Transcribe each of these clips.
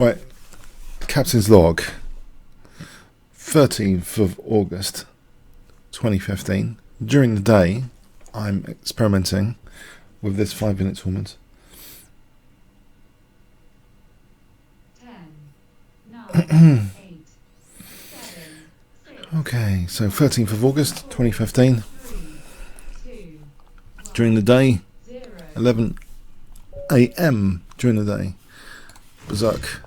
Right, Captain's Log, 13th of August 2015. During the day, I'm experimenting with this 5-minute tournament. 10, 9, 8, 7, 6, Okay, so 13th of August 2015. 3, 2, During the day, 0. 11 AM during the day. Berserk.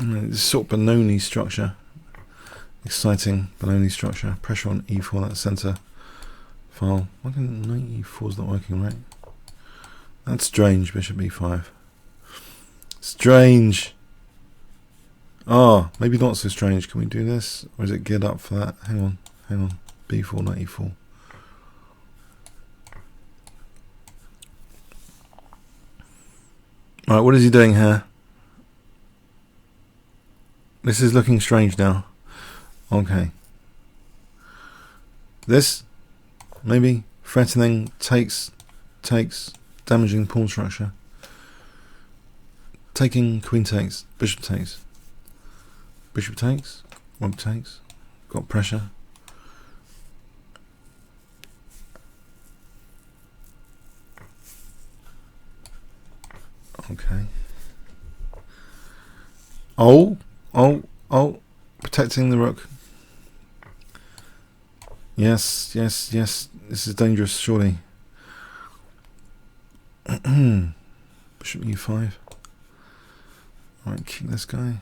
This sort of Benoni structure. Exciting Benoni structure. Pressure on E4, that center file. Why can knight E4's not working right? That's strange. Bishop E5. Strange. Ah, maybe not so strange. Can we do this? Or is it geared up for that? Hang on. B4, knight E4. Alright, what is he doing here? This is looking strange now. Okay. This, maybe, threatening, takes, damaging pawn structure. Taking, queen takes, bishop takes. Bishop takes, rook takes, got pressure. Okay. Oh, protecting the rook. Yes, this is dangerous, surely. Bishop E5. Alright, kick this guy.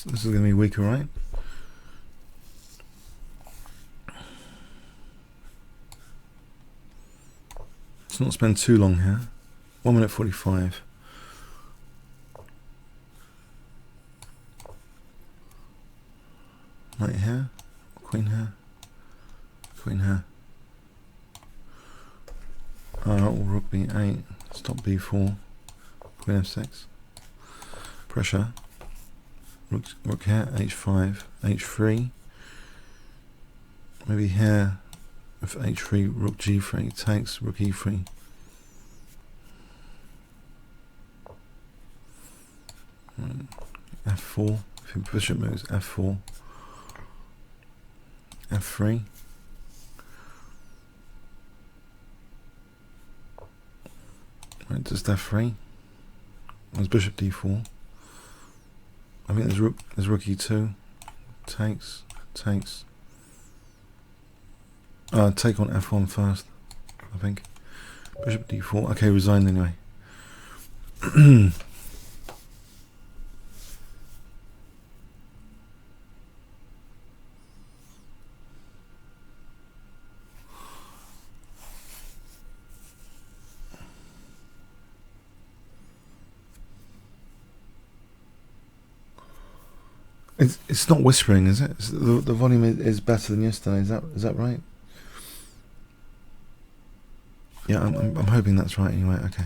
This is going to be weaker, right? Let's not spend too long here. 1 minute 45. Knight here, queen here, queen here. Rook B8, stop B4, queen F6. Pressure. Rook here, H5, H3. Maybe here, with H3, Rook G3 takes, Rook E3. F4, if your bishop moves, F4. F3. Right, just F3. There's bishop D4. I think there's rook E2. Takes. Take on F1 first, I think. Bishop D4. Okay, resigned anyway. It's not whispering, is it? The volume is better than yesterday. Is that right? Yeah, I'm hoping that's right. Anyway, okay.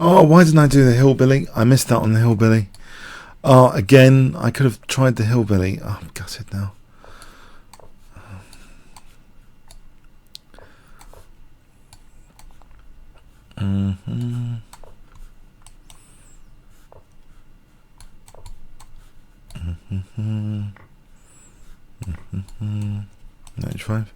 Oh, why didn't I do the hillbilly? I missed out on the hillbilly. Oh, again, I could have tried the hillbilly. Oh, I'm gutted now. H5.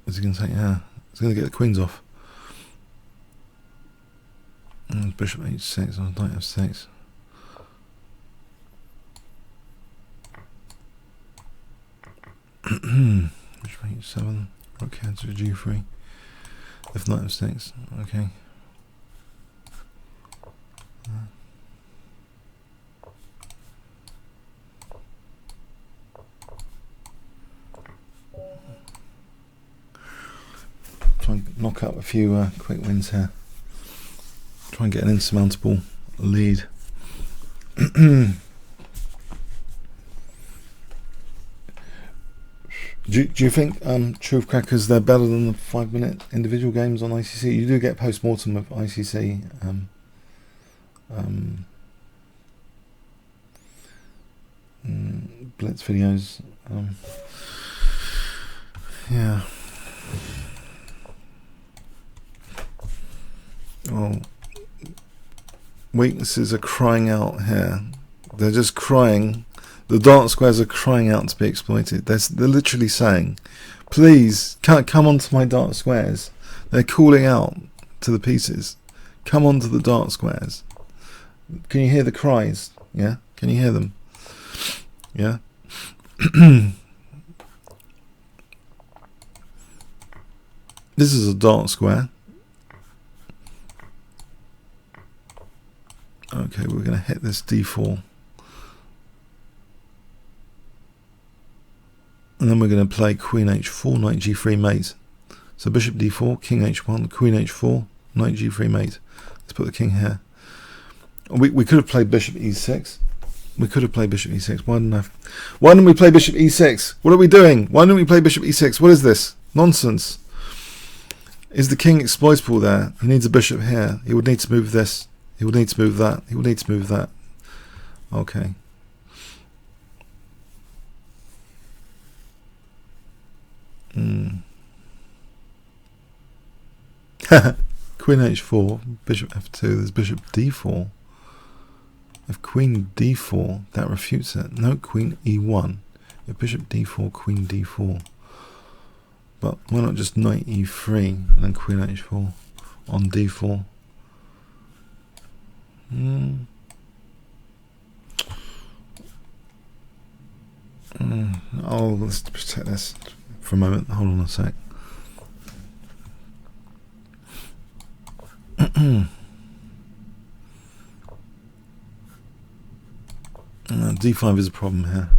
What's he going to take? Yeah, he's going to get the queens off. And bishop H6 on knight F6. Which way? 7. Rook here to G3. If knight f6. Okay. Try and knock out a few quick wins here. Try and get an insurmountable lead. Do you think Truth Crackers, they're better than the 5-minute individual games on ICC? You do get post-mortem of ICC Blitz videos. Yeah. Oh, weaknesses are crying out here. They're just crying. The dark squares are crying out to be exploited. They're literally saying, please, come onto my dark squares. They're calling out to the pieces. Come onto the dark squares. Can you hear the cries? Yeah? Can you hear them? Yeah? This is a dark square. Okay, we're going to hit this d4. And then we're going to play queen h4, knight g3 mate. So bishop d4, king h1, queen h4, knight g3 mate. Let's put the king here. We could have played bishop e6. We could have played bishop e6. Why didn't we play bishop e6? What are we doing? Why didn't we play bishop e6? What is this? Nonsense. Is the king exploitable there? He needs a bishop here. He would need to move this. He would need to move that. He would need to move that. Okay. Queen h4, bishop f2, there's bishop d4. If queen d4, that refutes it. No, queen e1. If bishop d4, queen d4. But why not just knight e3 and then queen h4 on d4? Oh, let's protect this for a moment. Hold on a sec. D5 is a problem here.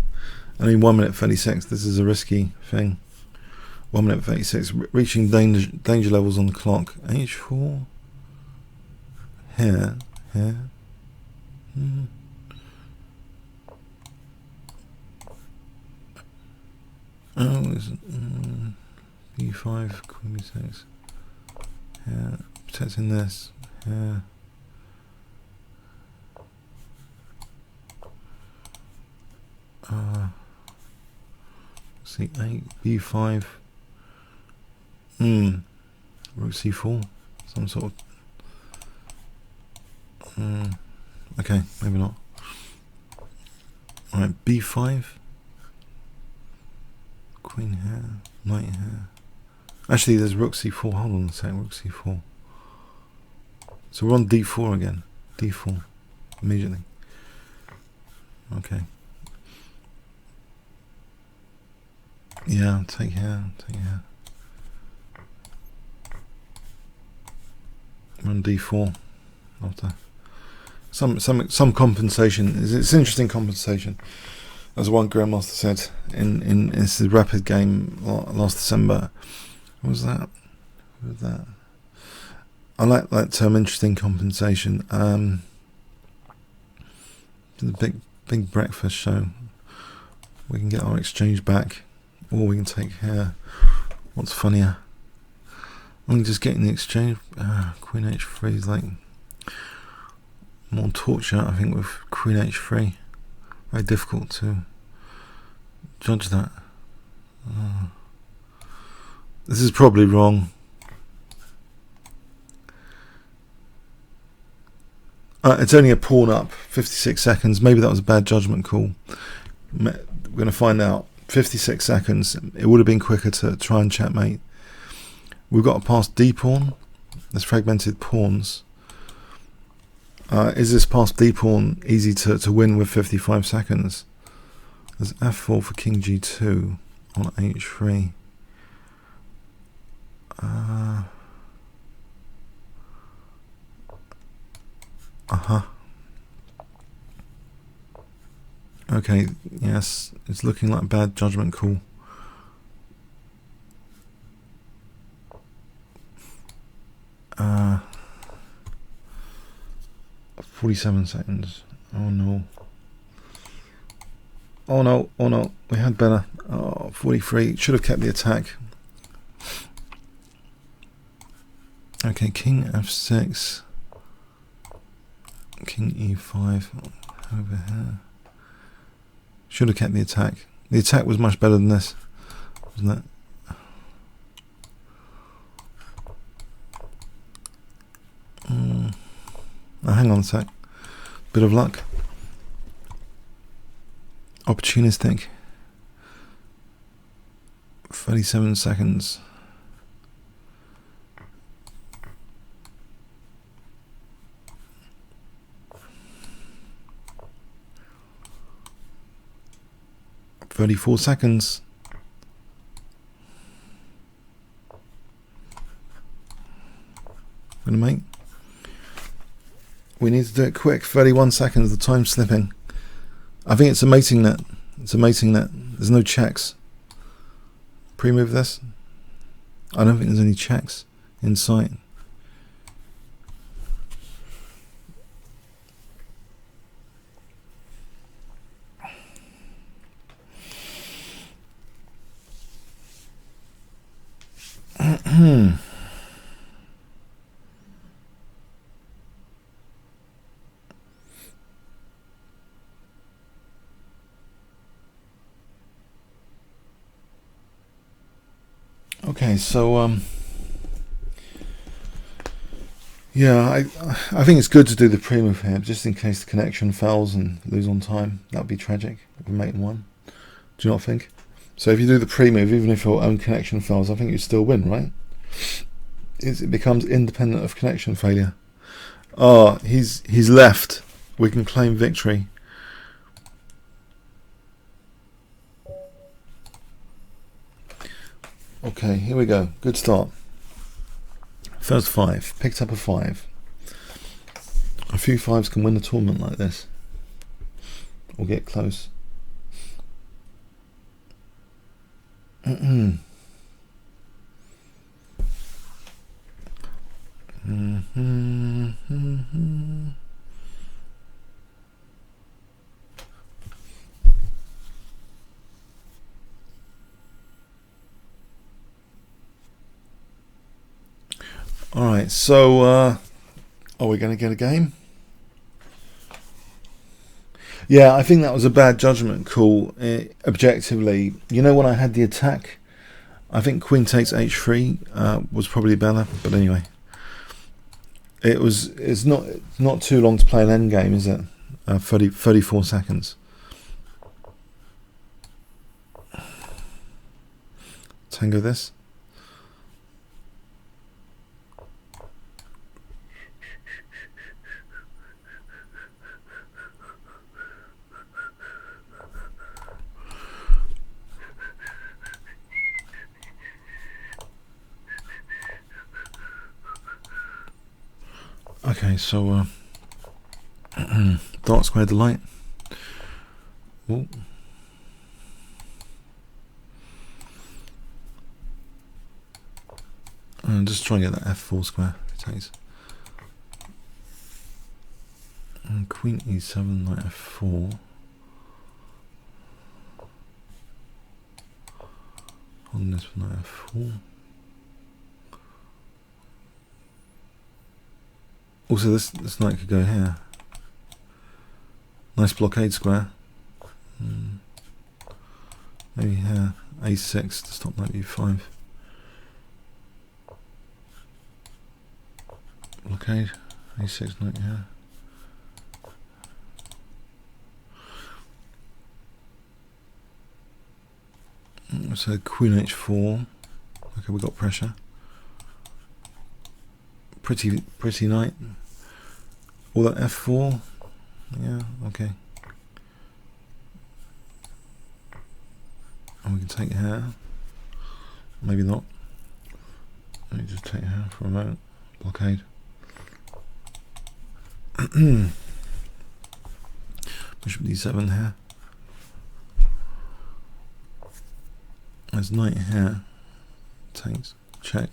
Only 1 minute 36. This is a risky thing. 1 minute 36. Reaching danger levels on the clock. H4. Here. Oh, B5, queen B6. Yeah, protecting this. Yeah. C8, B5. Rook C4. Some sort of. Okay, maybe not. Alright, B5. Queen here, knight here. Actually, there's rook c4. Hold on a second, rook c4. So we're on d4 again. d4 immediately. Okay. Yeah, take here, take here. We're on d4 after some compensation. It's interesting compensation. As one grandmaster said in this rapid game last December. What was that? What was that? I like that term, interesting compensation. The big breakfast show. We can get our exchange back, or we can take here. What's funnier? We can just get in the exchange. Queen h3 is like more torture, I think, with queen h3. Very difficult to judge that. This is probably wrong. It's only a pawn up, 56 seconds. Maybe that was a bad judgment call. We're going to find out. 56 seconds. It would have been quicker to try and checkmate. We've got to pass d pawn. There's fragmented pawns. Is this pass d pawn easy to win with 55 seconds? There's f4 for king g2. on h3. Okay, yes, it's looking like a bad judgment call. Uh, 47 seconds. Oh no. Oh no, oh no, we had better. Oh, 43, should have kept the attack. Okay, king f6. King e5 over here. Should have kept the attack. The attack was much better than this, wasn't it? Oh, hang on a sec. Bit of luck. Opportunistic. 37 seconds. "34 seconds. Gonna make. We need to do it quick. 31 seconds. The time's slipping. I think it's a mating net. It's a mating net. There's no checks. Pre-move this. I don't think there's any checks in sight. Okay, so yeah, I think it's good to do the pre-move here, just in case the connection fails and lose on time. That would be tragic if we mate in one. Do you not think? So if you do the pre-move, even if your own connection fails, I think you still win, right? It becomes independent of connection failure. Oh, he's left. We can claim victory. Okay, here we go. Good start. First 5. Picked up a 5. A few 5s can win a tournament like this. Or get close. Alright, so are we going to get a game? Yeah, I think that was a bad judgment call. Objectively, you know, when I had the attack, I think queen takes h3 was probably better, but anyway. It's not too long to play an endgame, is it? 34 seconds. Tango this. Okay, so dark square delight. Ooh. And just try and get that f4 square. It takes. And queen e7, knight f4. On this knight f4. Also, this knight could go here. Nice blockade square. Maybe here. a6 to stop knight b5. Blockade. a6 knight here. So queen h4. Okay, we got pressure. Pretty knight. All that f4. Yeah, okay. And we can take here. Maybe not. Let me just take here for a moment. Blockade. Bishop d7 here. There's knight here. Takes. Check.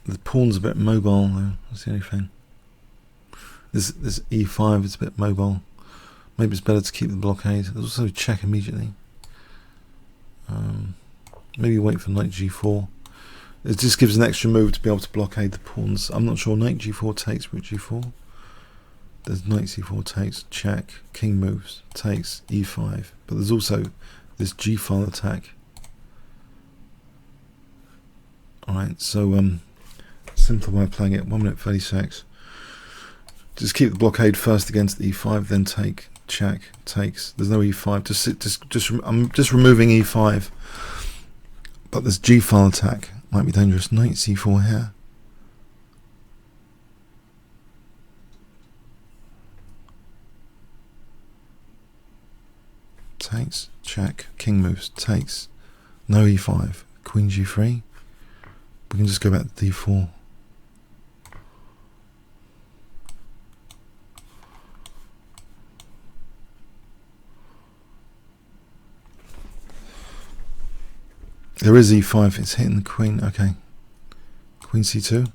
The pawn's a bit mobile though. That's the only thing. This e5 is a bit mobile. Maybe it's better to keep the blockade. There's also check immediately. Maybe wait for knight g4. It just gives an extra move to be able to blockade the pawns. I'm not sure. Knight g4 takes, rook g4. There's knight c4 takes, check, king moves, takes, e5. But there's also this g-file attack. Alright, so simple way of playing it, 1 minute 36. Just keep the blockade first against e5, then take, check, takes. There's no e5. I'm just removing e5. But this g-file attack might be dangerous. Knight c4 here. Takes, check, king moves, takes, no e5, queen g3. We can just go back to d4. There is e5, it's hitting the queen, okay. Queen c2.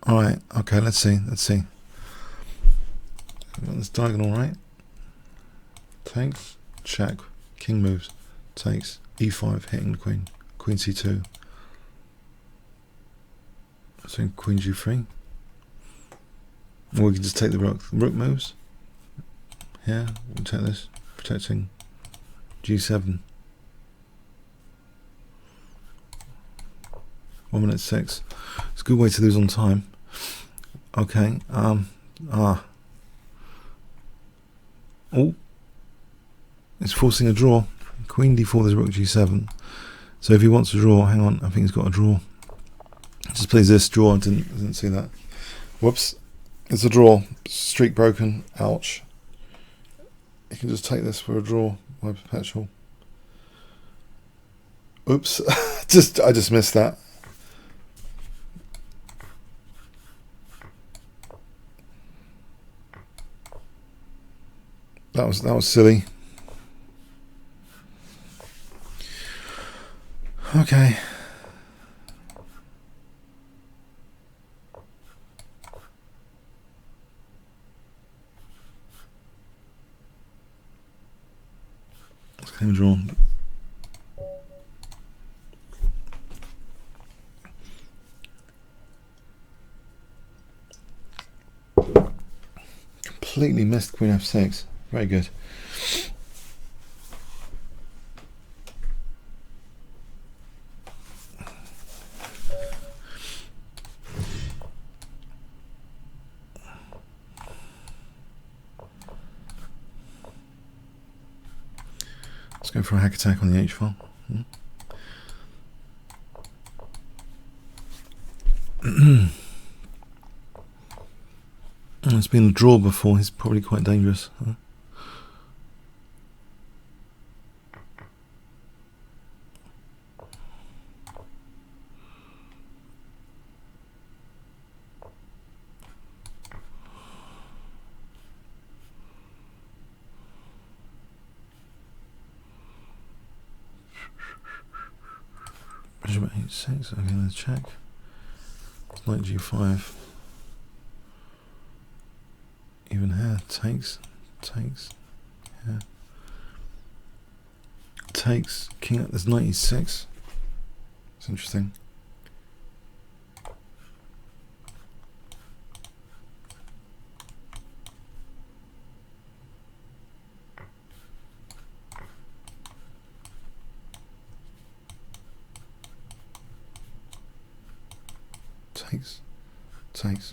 Alright, okay, let's see. I've got this diagonal, right? Takes, check, king moves, takes, e5, hitting the queen, queen c2. So queen g3. Or we can just take the rook. The rook moves. Here, we'll take this, protecting g7. 1 minute 6. It's a good way to lose on time. Okay. Oh, it's forcing a draw. Queen d4. There's rook g7. So if he wants to draw, hang on. I think he's got a draw. Just plays this draw. I didn't see that. Whoops. It's a draw. Streak broken. Ouch. You can just take this for a draw by perpetual. Oops. I just missed that. That was silly. Okay. Let's claim a draw. Completely missed queen f6. Very good. Let's go for a hack attack on the h file. It's been a draw before. He's probably quite dangerous. Huh? Bishop h6. Okay, let's check. Knight g5. Even here, takes, here, takes, king, there's knight e6, it's interesting. Takes.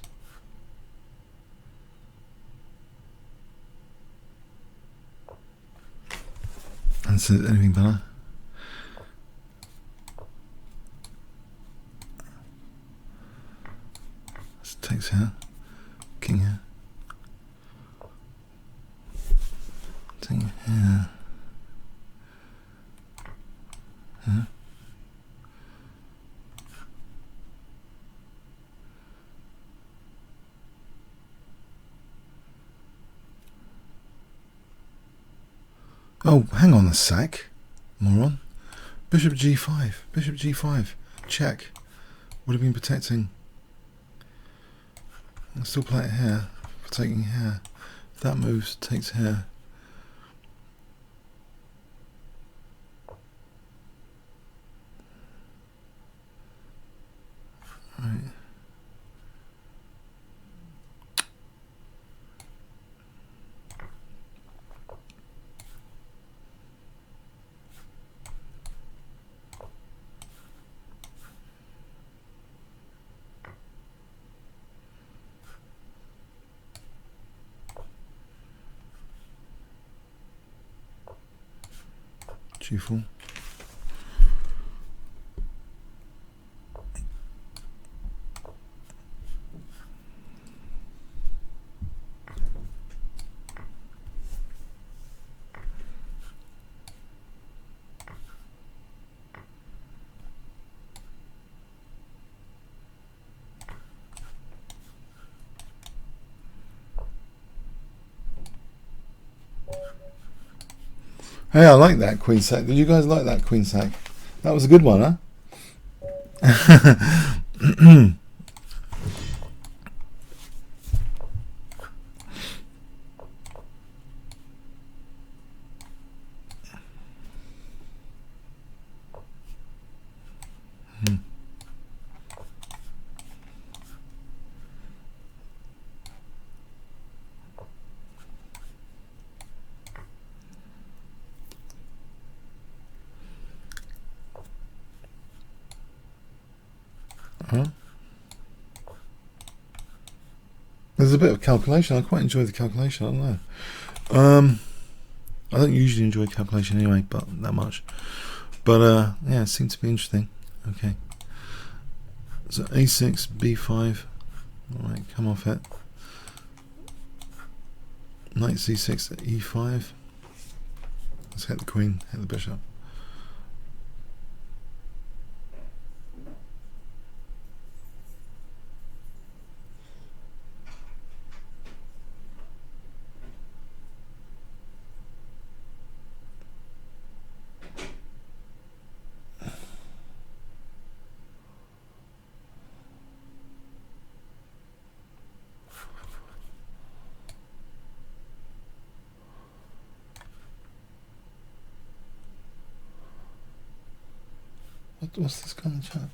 And so anything better? takes here. King here. Take here. Here. Oh, hang on a sec, moron. Bishop g5. Bishop g5. Check. Would have been protecting. I'll still play it here. For taking here. If that moves, takes here. Right. G4. Hey, I like that queen sack. Did you guys like that queen sack? That was a good one, huh? There's a bit of calculation. I quite enjoy the calculation. I don't know. I don't usually enjoy calculation anyway, but that much. But yeah, it seemed to be interesting. Okay. So a6, b5. All right, come off it. Knight c6, e5. Let's hit the queen, hit the bishop. What's this kind of chat?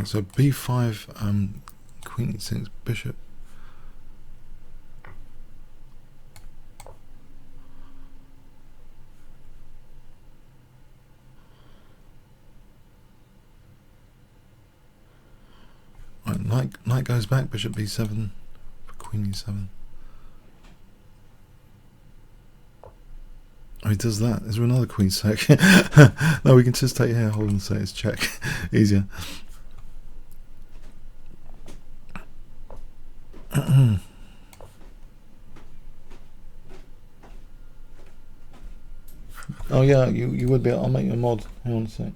So b5, queen e6, bishop. Right, knight goes back, bishop b7 for queen e7. Oh, he does that. Is there another queen sack? No, we can just take here, hold and say it's check. Easier. Oh yeah, you would be. I'll make you a mod. Hang on a sec.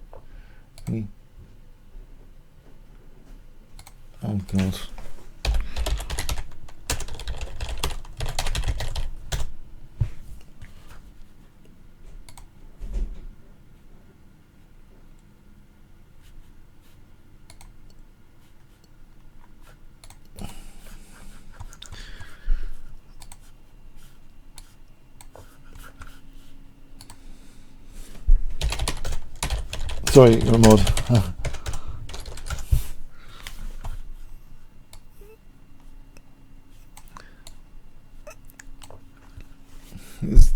Oh god. Sorry, you're a mod. It's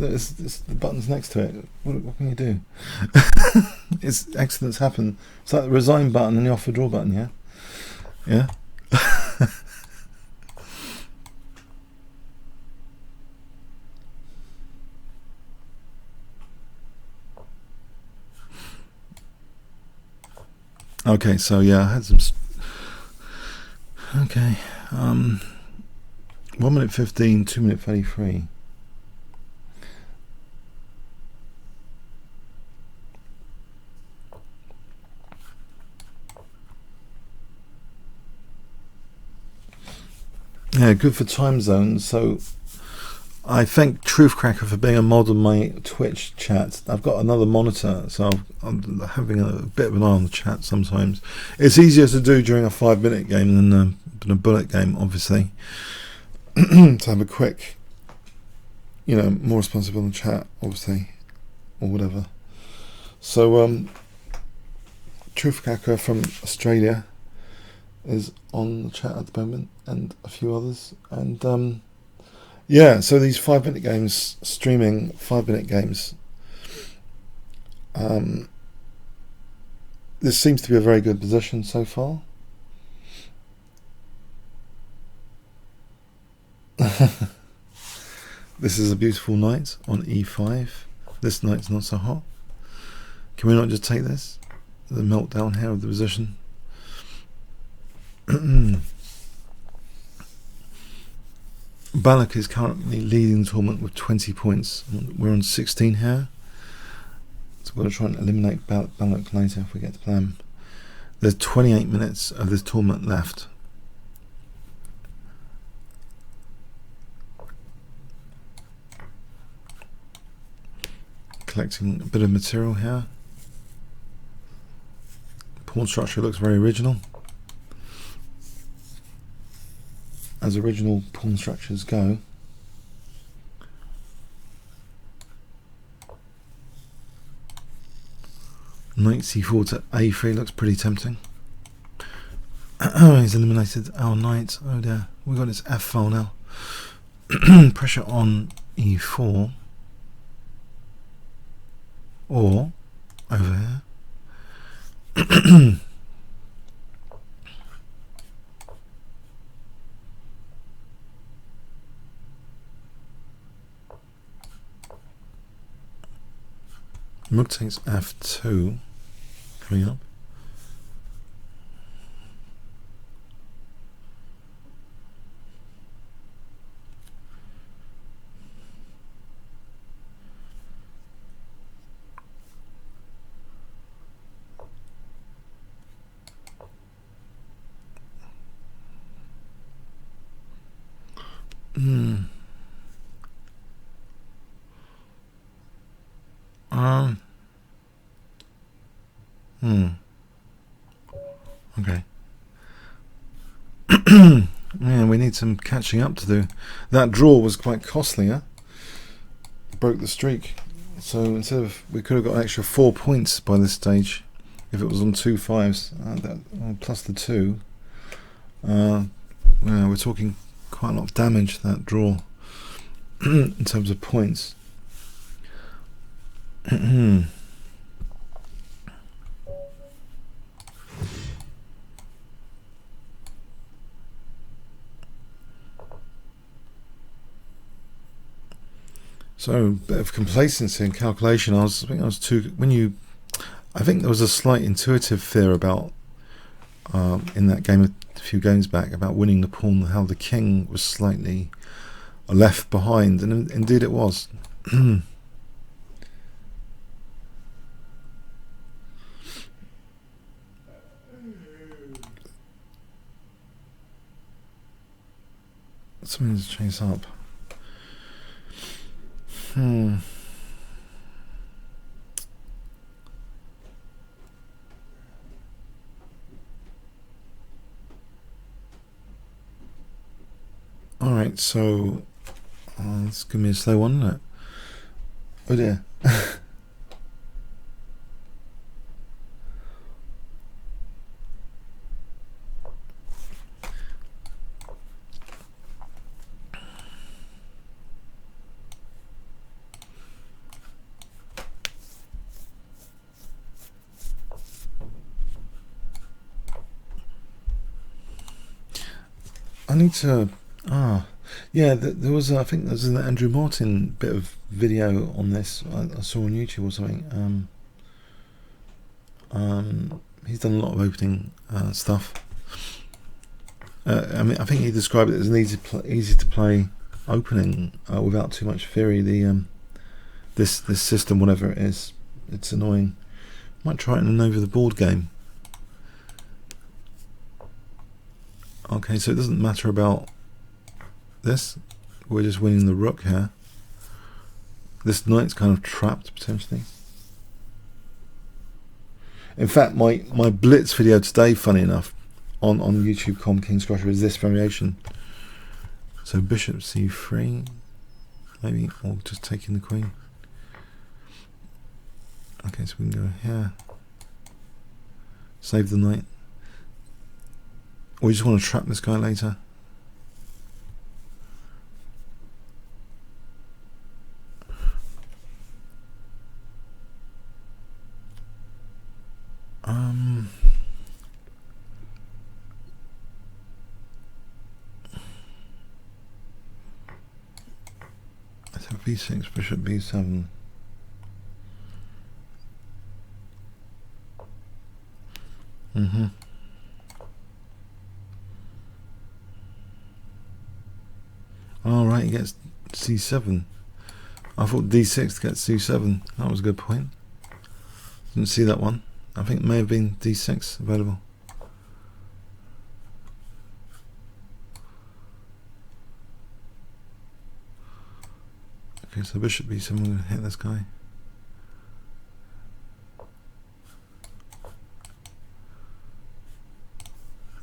the buttons next to it. What can you do? It's accidents happen. It's like the resign button and the off withdraw button. Yeah, yeah. Okay, so yeah, I had some. Okay, 1 minute 15, 2 minute 33. Yeah, good for time zones. So I thank Truthcracker for being a mod on my Twitch chat. I've got another monitor, so I'm having a bit of an eye on the chat sometimes. It's easier to do during a 5-minute game than a bullet game, obviously. To have a quick, more responsible on the chat, obviously, or whatever. So, Truthcracker from Australia is on the chat at the moment, and a few others, and yeah, so these 5-minute games, streaming 5-minute games, this seems to be a very good position so far. This is a beautiful knight on e5. This knight's not so hot. Can we not just take this? The meltdown here of the position. Balak is currently leading the tournament with 20 points. We're on 16 here. So we're going to try and eliminate Balak later if we get to play him. There's 28 minutes of this tournament left. Collecting a bit of material here. Pawn structure looks very original, as original pawn structures go. Knight c4 to a3 looks pretty tempting. He's eliminated our knight. Oh dear, we've got his f file now. Pressure on e4, or over here. Rook takes f2 coming up. Okay. Yeah, we need some catching up to do. That draw was quite costly, huh? Broke the streak. So instead of, we could have got an extra 4 points by this stage if it was on 2 5s, plus the 2. Yeah, we're talking quite a lot of damage, that draw, in terms of points. So a bit of complacency and calculation. I think there was a slight intuitive fear about in that game a few games back about winning the pawn, how the king was slightly left behind, and indeed it was. Something to chase up. Alright, so it's going to be a slow one, isn't it? Oh dear. I need to. Yeah. There was. I think there's an Andrew Martin bit of video on this. I saw on YouTube or something. He's done a lot of opening stuff. I mean, I think he described it as an easy to play opening without too much theory. This system, whatever it is, it's annoying. Might try it in an over the board game. Okay, so it doesn't matter about this. We're just winning the rook here. This knight's kind of trapped potentially. In fact, my Blitz video today, funny enough, on YouTube.com kingscrusher is this variation. So bishop c3, maybe, or just taking the queen. Okay, so we can go here. Save the knight. Or you just want to trap this guy later. Let's have b6, bishop b7. All right, he gets c7. I thought d6 to get c7. That was a good point. Didn't see that one. I think it may have been d6 available. Okay, so bishop b7, we're going to hit this guy.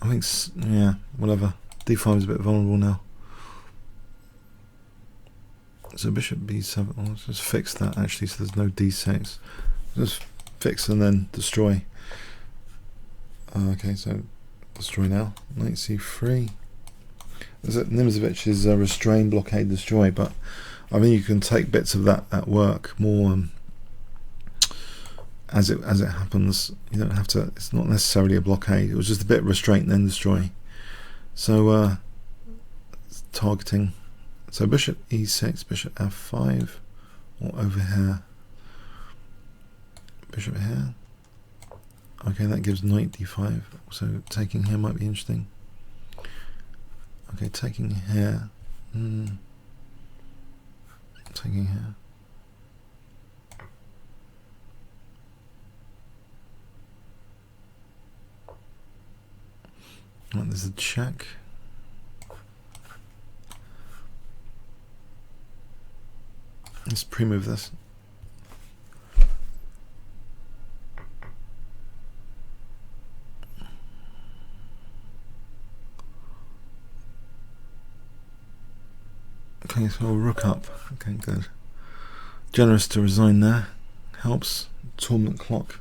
I think, yeah, whatever. d5 is a bit vulnerable now. So bishop b7, let's just fix that actually so there's no d6. Just fix and then destroy. Okay, so destroy now. Knight c3. Nimzovich is restrain, blockade, destroy, but I mean you can take bits of that work more as it happens. You don't have to. It's not necessarily a blockade. It was just a bit of restraint then destroy. So targeting. So bishop e6, bishop f5, or over here. Bishop here. Okay, that gives knight d5. So taking here might be interesting. Okay, taking here. Taking here. Right, there's a check. Let's pre-move this. Okay, so rook up. Okay, good. Generous to resign there. Helps. Tournament clock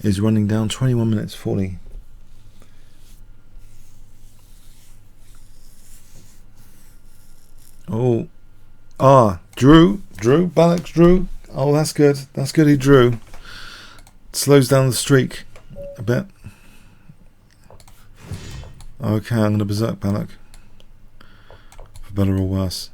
is running down. 21 minutes 40. Oh. Drew, Balak's drew. Oh, that's good. That's good he drew. Slows down the streak a bit. Okay, I'm going to berserk Balak. For better or worse.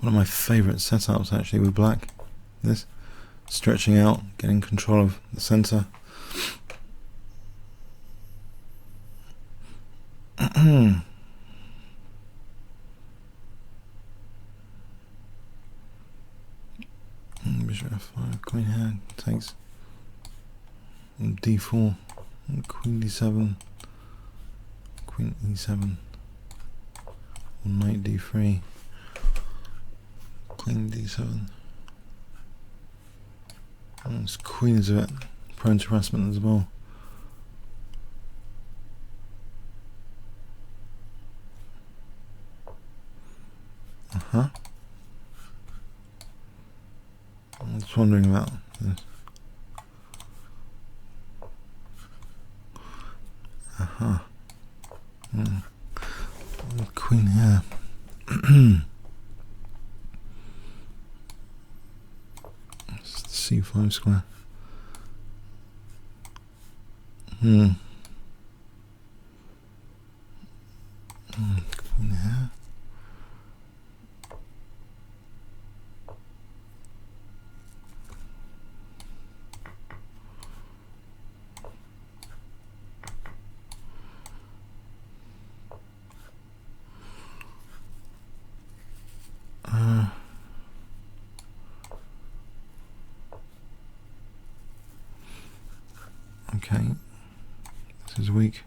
One of my favourite setups actually with black. This stretching out, getting control of the centre. Bishop f5, queen here takes d4, queen d7, queen e7, or knight d3. Queen d7. Oh, this queen is a bit prone to harassment as well. I was wondering about this. Queen here. C5 square. Queen here. Okay, this is weak.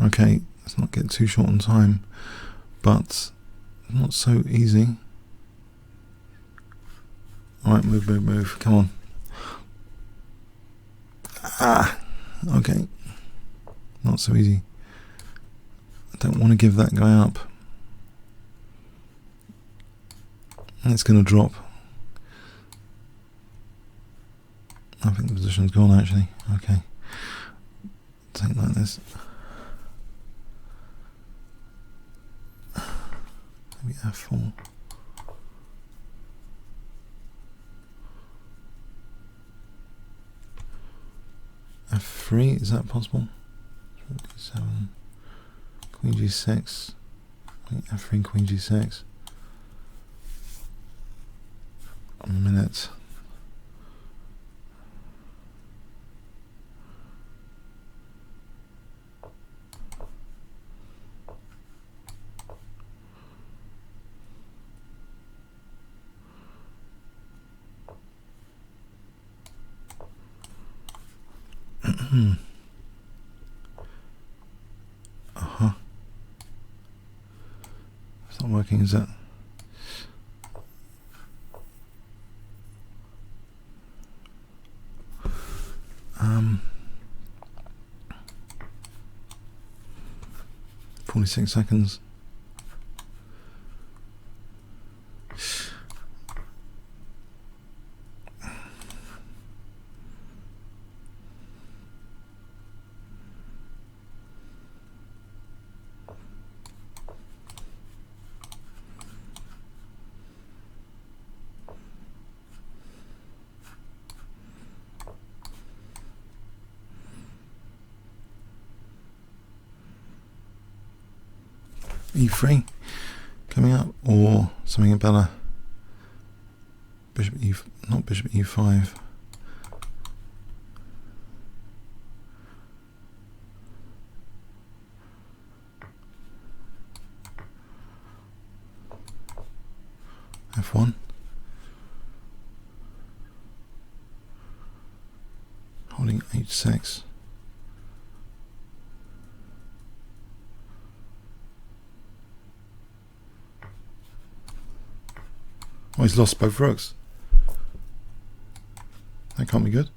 Okay, let's not get too short on time, but not so easy. Alright, move, come on. Okay, not so easy. I don't want to give that guy up. And it's going to drop. I think the position's gone actually. Okay. Take like this. Maybe F4. F3, is that possible? G7. Queen G6. F3, Queen G6. A minute. It's not working, is it? Um, 46 seconds. E3 coming up, or something better. Bishop E, not bishop E5. F1. Holding H6. Oh, he's lost both rooks. That can't be good.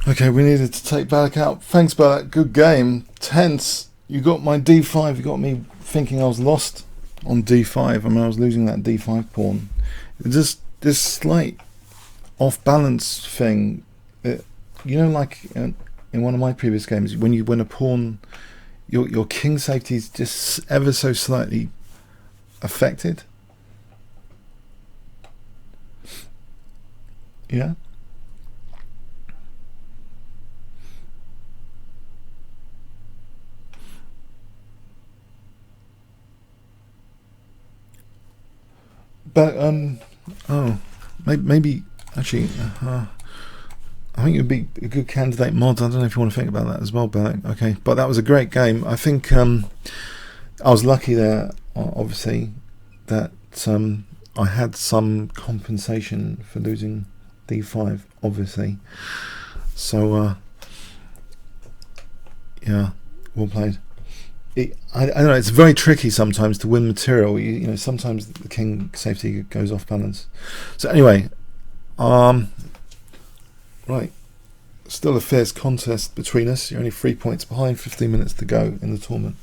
Okay, we needed to take Balak out. Thanks, Balak. Good game. Tense. You got my D5. You got me thinking I was lost on D5. I mean, I was losing that D5 pawn. Just this slight off-balance thing, you know, like in one of my previous games, when you win a pawn, your king safety is just ever so slightly affected. Yeah. But oh, maybe. Actually, I think you'd be a good candidate mod. I don't know if you want to think about that as well, but okay. But that was a great game. I think I was lucky there, obviously, that I had some compensation for losing D5, obviously. So, yeah, well played. I don't know, it's very tricky sometimes to win material. You know, sometimes the king safety goes off balance. So anyway, right, still a fierce contest between us. You're only 3 points behind, 15 minutes to go in the tournament.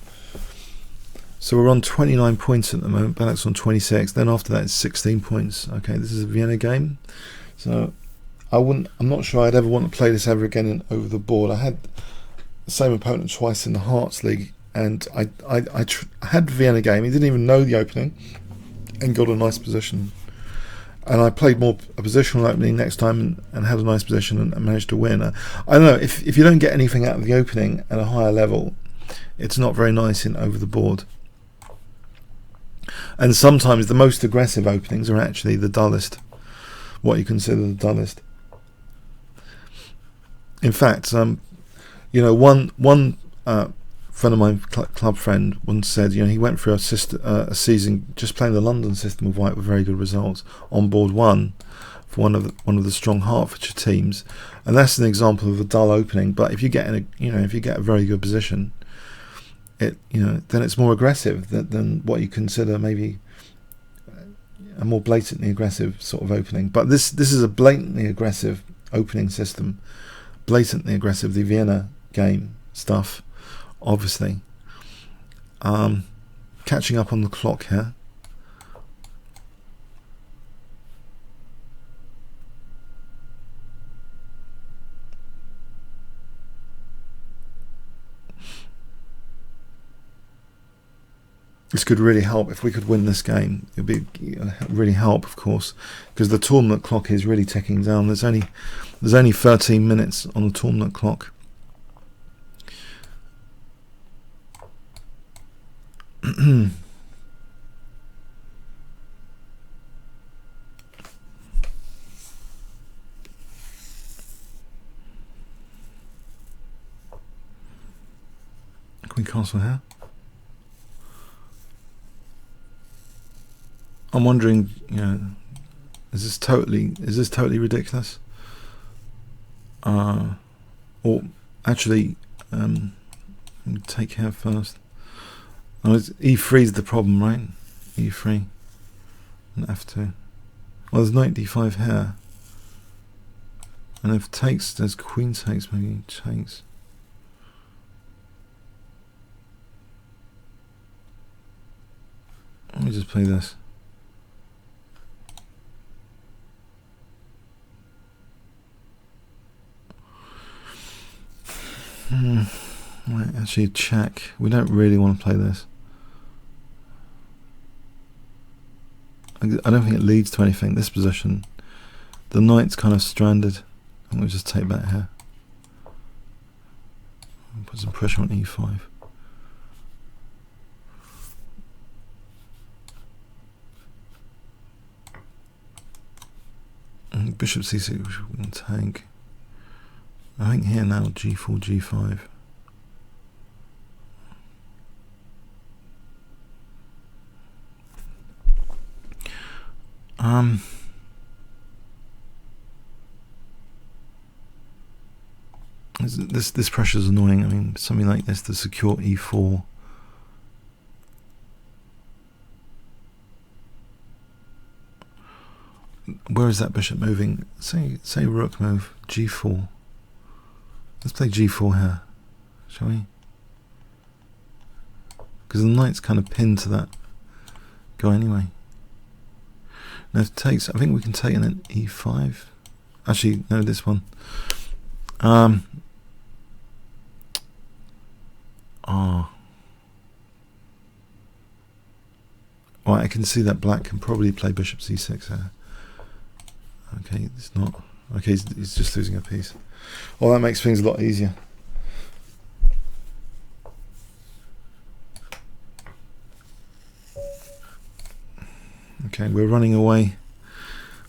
So we're on 29 points at the moment. Balak's on 26. Then after that, it's 16 points. Okay, this is a Vienna game. So I'm not sure I'd ever want to play this ever again over the board. I had the same opponent twice in the Hearts League, and I had the Vienna game. He didn't even know the opening, and got a nice position. And I played more a positional opening next time and had a nice position and managed to win. I don't know, if you don't get anything out of the opening at a higher level, it's not very nice in over the board. And sometimes the most aggressive openings are actually the dullest, what you consider the dullest. In fact, one friend of mine, club friend, once said, he went through a season just playing the London system of white with very good results on board one for one of the strong Hertfordshire teams, and that's an example of a dull opening. But if you get if you get a very good position, then it's more aggressive than what you consider maybe a more blatantly aggressive sort of opening. But this is a blatantly aggressive opening system, blatantly aggressive, the Vienna game stuff, obviously. Catching up on the clock here. This could really help if we could win this game. It would really help, of course, because the tournament clock is really ticking down. There's only 13 minutes on the tournament clock. Queen Castle here. I'm wondering, is this totally ridiculous? Or actually, let me take care first. Oh, E3 is the problem, right? E3 and F2. Well, there's knight D5 here, and if takes, there's queen takes, maybe takes. Let me just play this. Right, actually check. We don't really want to play this. I don't think it leads to anything. This position, the knight's kind of stranded, and we'll just take that here. Put some pressure on E5. And bishop C6, which we can take. I think here now G4, G5. This pressure is annoying. I mean, something like this, the secure E4. Where is that bishop moving? Say rook move, G4. Let's play G4 here, shall we? Because the knight's kind of pinned to that guy anyway. Now if it takes, I think we can take in an E5. Actually, no, this one. Right, I can see that black can probably play bishop C6 here. Okay, it's not. Okay, he's just losing a piece. Well, that makes things a lot easier. Okay, we're running away.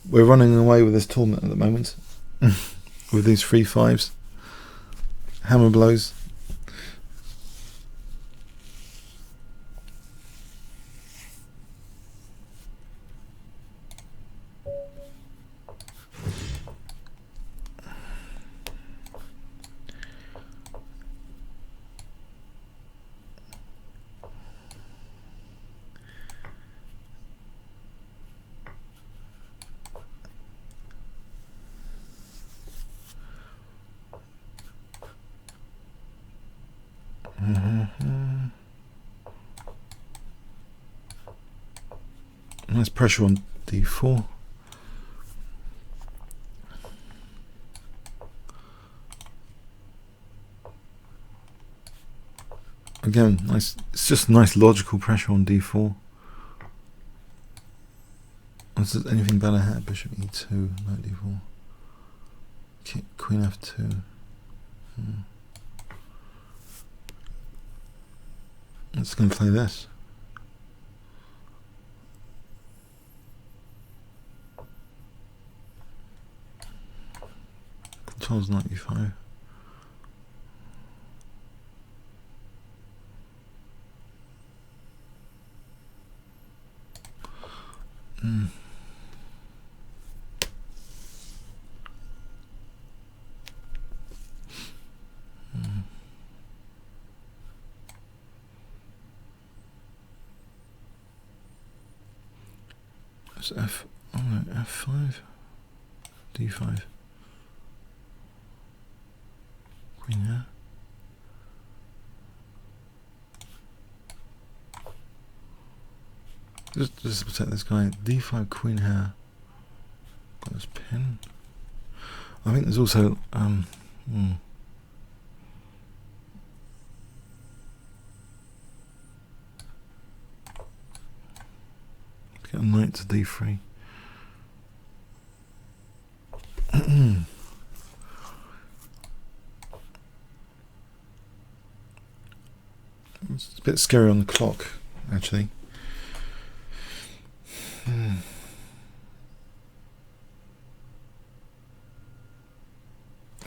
We're running away with this tournament at the moment. With these 3-5s. Hammer blows. Nice pressure on d4. Again, nice. It's just nice logical pressure on d4. Is there anything better here? Bishop e2, knight d4. Queen f2. I'm just going to play this. Controls knight e5. It's f5, d5, queen here. Just to protect this guy, d5, queen here. Got this pin. I think there's also get a knight to d3. It's a bit scary on the clock, actually.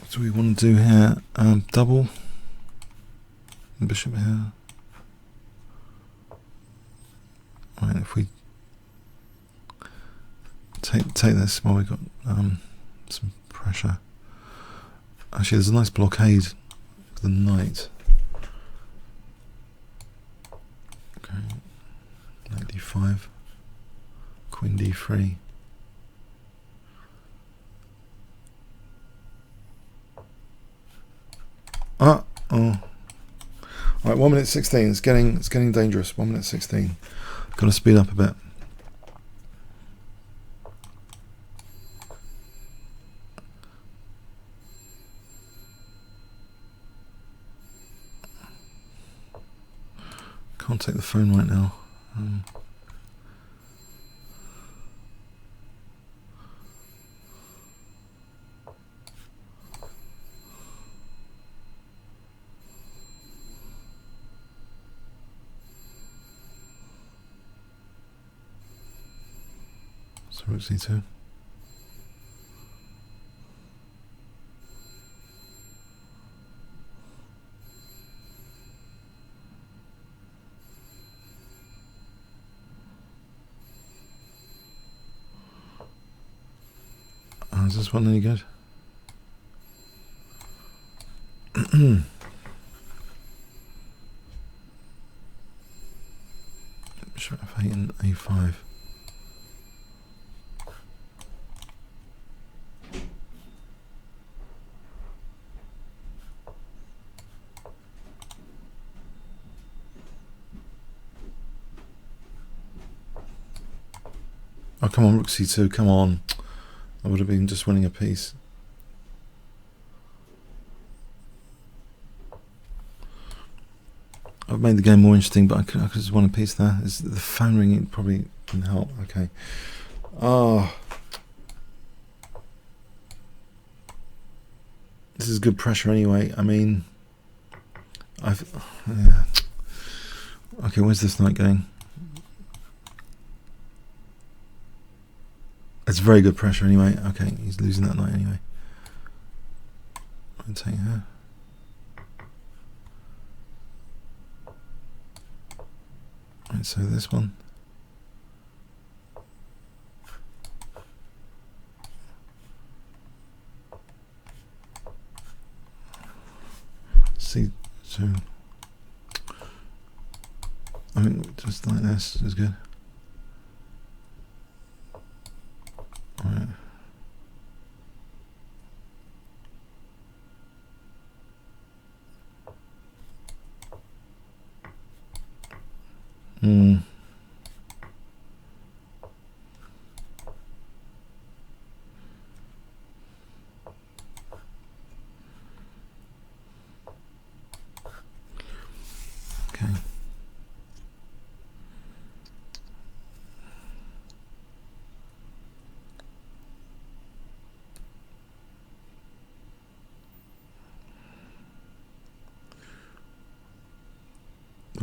What do we want to do here? Double bishop here. Right, if we take this while we've got some pressure. Actually, there's a nice blockade for the knight. Okay, knight d5, queen d3. Oh. Alright, 1 minute 16. It's getting dangerous. 1 minute 16. Got to speed up a bit. Can't take the phone right now. So rook c2. Is this one any good? Bishop f8 and a5. Oh, come on, rook c2, come on. I would have been just winning a piece. I've made the game more interesting, but I could just won a piece there. Is the phone ringing probably can help? Okay. Oh, this is good pressure anyway. I mean, yeah. Okay, where's this knight going? It's very good pressure anyway. Okay, he's losing that knight anyway. I'll take her. Right, so this one. C2. I think just like this is good. Right.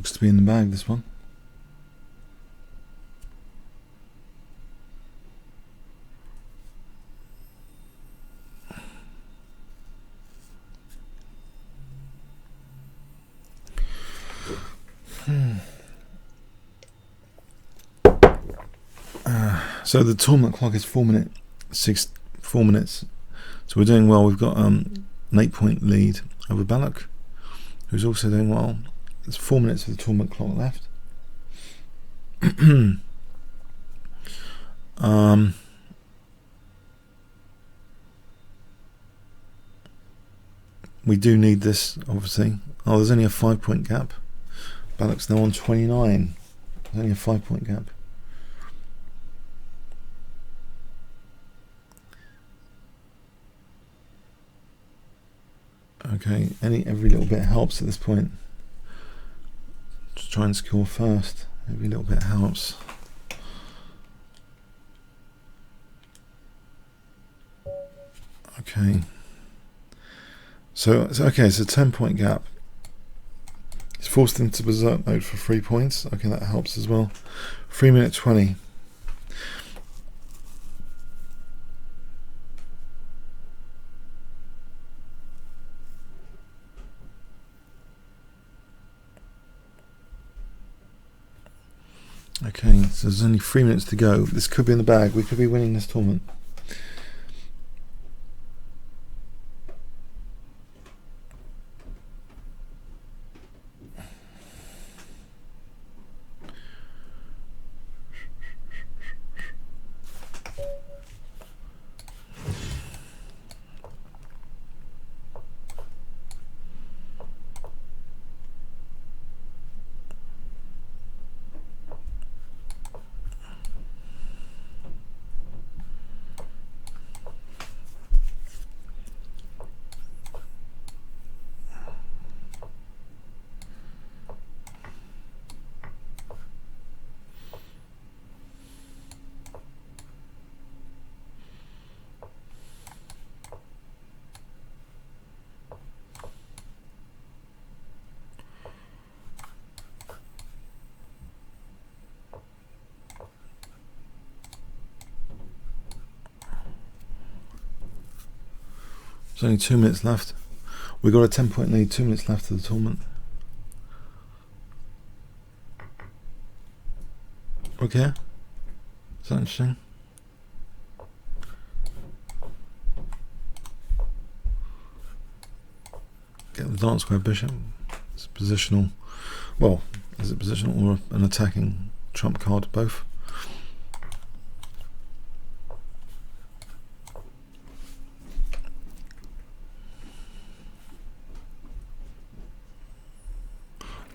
Looks to be in the bag, this one. So the tournament clock is 4 minutes. So we're doing well. We've got an 8-point lead over Berserk, who's also doing well. There's 4 minutes of the tournament clock left. We do need this, obviously. Oh, there's only a 5-point gap. Berserk's now on 29. There's only a 5-point gap. Okay, every little bit helps at this point. Just try and score first. Every little bit helps. Okay. So it's a 10-point gap. He's forced into Berserk mode for 3 points. Okay, that helps as well. 3 minute 20. Okay, so there's only 3 minutes to go. This could be in the bag. We could be winning this tournament. There's only 2 minutes left. We've got a 10-point lead, 2 minutes left of the tournament. Okay. Is that interesting? Get the dark square bishop. It's positional. Well, is it positional or an attacking trump card? Both.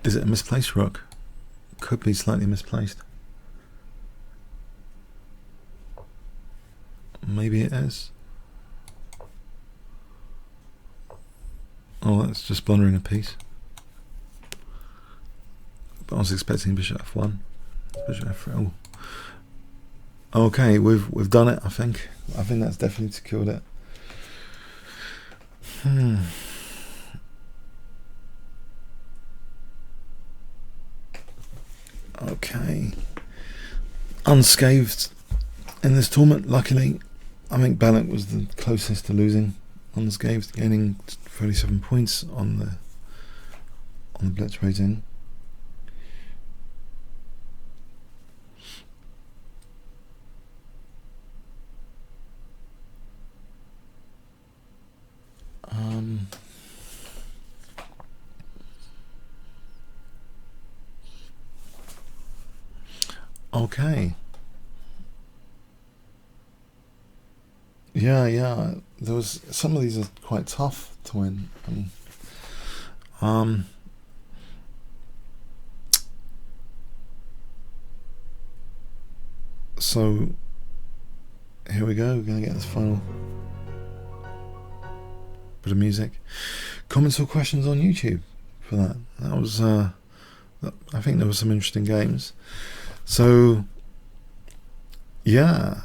Is it a misplaced rook? Could be slightly misplaced. Maybe it is. Oh, that's just blundering a piece. But I was expecting bishop f1. Bishop f3. Oh. Okay, we've done it. I think that's definitely secured it. Okay, unscathed in this tournament. Luckily, I think Berserk was the closest to losing unscathed, gaining 37 points on the Blitz rating. Okay. Yeah. There was some of these are quite tough to win. So here we go. We're gonna get this final bit of music. Comments or questions on YouTube for that. That was I think there were some interesting games. So yeah,